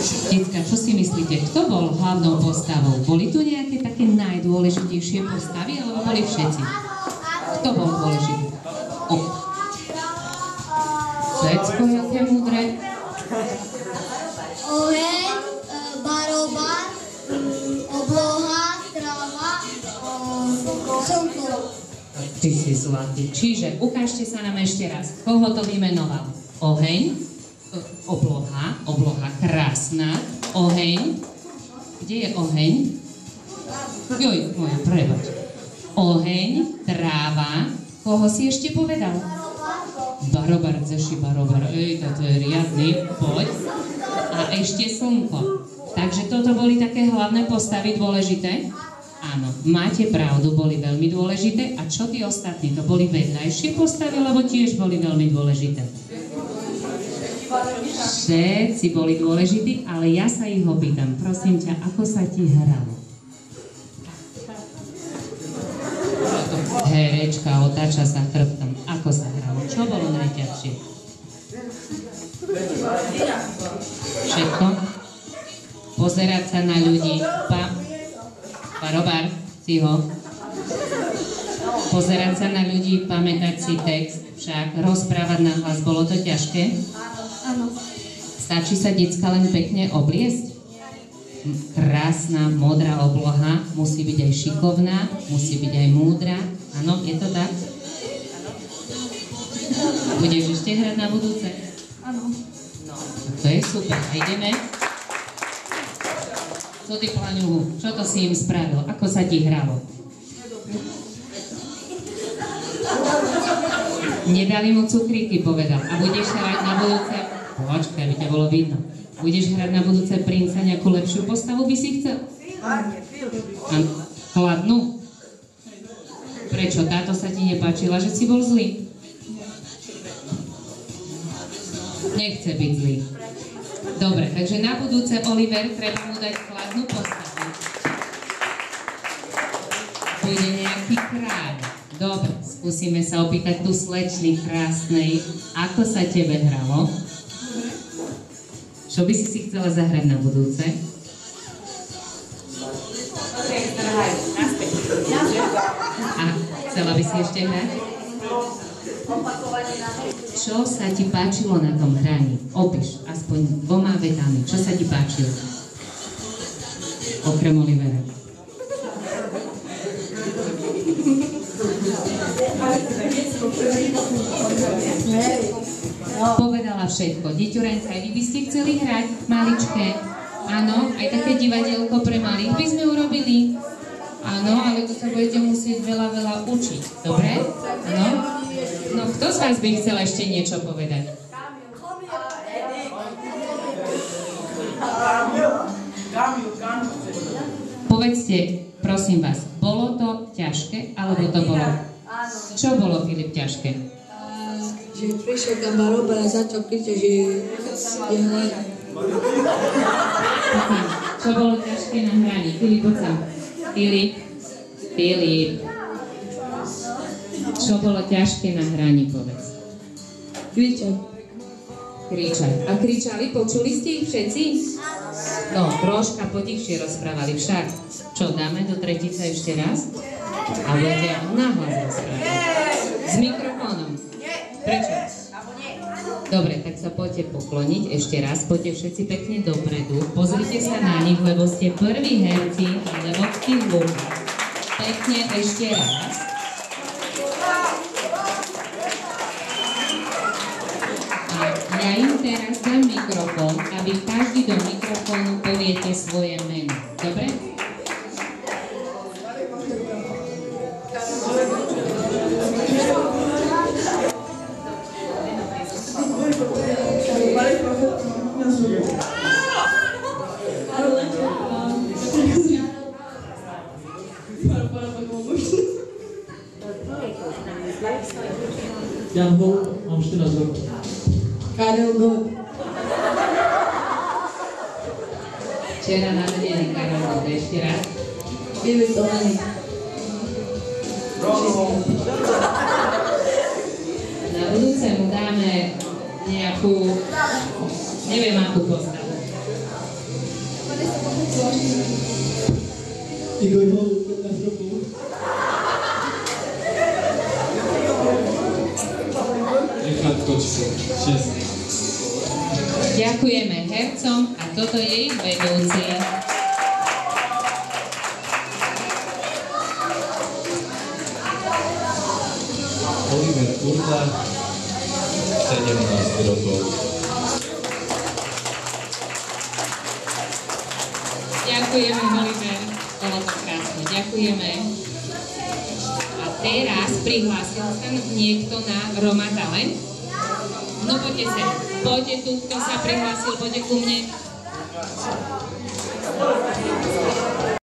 Decka, čo si myslíte, kto bol hlavnou postavou? Boli tu nejaké také najdôležitejšie postavy, alebo boli všetci? Kto bol dôležitý? Decko, jaké múdre. Oheň, barobar, obloha, tráva, slnko. Ty si zlatý. Čiže ukážte sa nám ešte raz, koho to vymenoval. Oheň, obloha, krásna, oheň. Kde je oheň? Joj, moja, prebač. Oheň, tráva, koho si ešte povedal? Barobar, zeši barobar, toto je riadny, poď. A ešte slnko. Takže toto boli také hlavné postavy dôležité? Áno, máte pravdu, boli veľmi dôležité. A čo tí ostatní? To boli vedľajšie postavy, lebo tiež boli veľmi dôležité. Všetci boli dôležití, ale ja sa ich opýtam. Prosím ťa, ako sa ti hralo? Herečka otáča sa chrbtom. Ako sa hralo? Čo bolo najťažšie? Všetko? Pozerať sa na ľudí. Barobar, si ho. Pozerať sa na ľudí, pamätať si text, však rozprávať na hlas, bolo to ťažké? Áno. Stačí sa decka len pekne obliecť? Krásna, modrá obloha, musí byť aj šikovná, musí byť aj múdra. Áno, je to tak? Budeš ešte hrať na budúce? Áno. No, to je super. A ideme? Co ty, Plaňuhu? Čo to si im spravil? Ako sa ti hralo? Nedali mu cukríky, povedal. A budeš hrať na budúce... Počkaj, by ťa bolo vidno. Budeš hrať na budúce princa, nejakú lepšiu postavu by si chcel? Chladnú? Prečo? Táto sa ti nepáčila, že si bol zlý? Nechce byť zlý. Dobre, takže na budúce, Oliver, treba mu dať chladnú postavu. Bude nejaký kráľ. Dobre, skúsime sa opýtať tu slečny krásnej, ako sa tebe hralo? Čo by si chcela zahrať na budúce? A chcela by si ešte hrať? Čo sa ti páčilo na tom hraní? Opíš, aspoň 2 vetami. Čo sa ti páčilo? Okrem Olivera. Povedala všetko. Deťurenca, aj vy by ste chceli hrať maličké? Áno, aj také divadielko pre malých by sme urobili. Áno, ale to sa budete musieť veľa učiť. Dobre? Áno? No, kto z vás by chcel ešte niečo povedať? Povedzte, prosím vás, bolo to ťažké, alebo to bolo? Čo bolo, Filip, ťažké? Že prišiel tam barobar a začal kričať, že je hľadá. Čo bolo ťažké na hraní? Filip, poď sa. Filip. Čo bolo ťažké na hraní, povedz? Kričať. A kričali? Počuli ste ich všetci? No, troška potichšie rozprávali. Však, čo, dáme do tretice ešte raz? A budete nahlas rozprávať. S mikrofónom. Prečo? Dobre, tak sa poďte pokloniť ešte raz. Poďte všetci pekne dopredu. Pozrite sa na nich, lebo ste prví herci Levockých lúk. Pekne ešte raz. A ja im teraz dám mikrofón a vy každý do mikrofónu poviete svoje meno. Dobre? Jan Bol, mám 14 rokov. Karel Gott. Včera narodený Karel Gott, ešte raz. Filip Olanik. Na budúce mu dáme nejakú, neviem akú postavu. Igor mal 15 rokov. Richard Kočko, 6. Ďakujeme hercom a toto je ich vedúci. Oliver Kurda, 17 rokov. Ďakujeme, Oliver. Bolo to krásne. Ďakujeme. A teraz prihlásil sa niekto na Roma Talent. No poďte sem. Poďte tu, kto sa prihlásil, poďte ku mne.